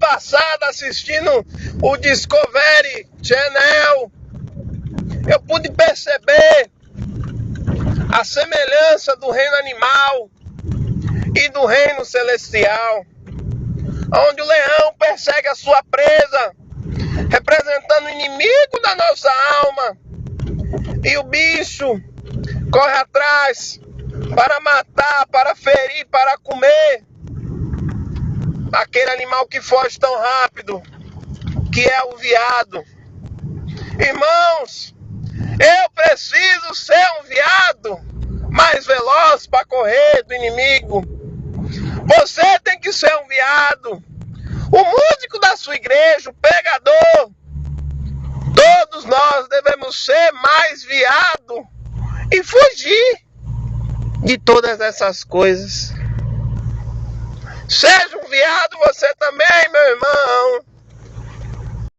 passada assistindo o Discovery Channel, eu pude perceber a semelhança do reino animal e do reino celestial, onde o leão persegue a sua presa, representando o inimigo da nossa alma, e o bicho corre atrás para matar, para ferir, para comer aquele animal que foge tão rápido, que é o veado. Irmãos, eu preciso ser um veado mais veloz para correr do inimigo. Você tem que ser um veado. O músico da sua igreja, o pregador, todos nós devemos ser mais veado e fugir de todas essas coisas. Seja um veado você também, meu irmão.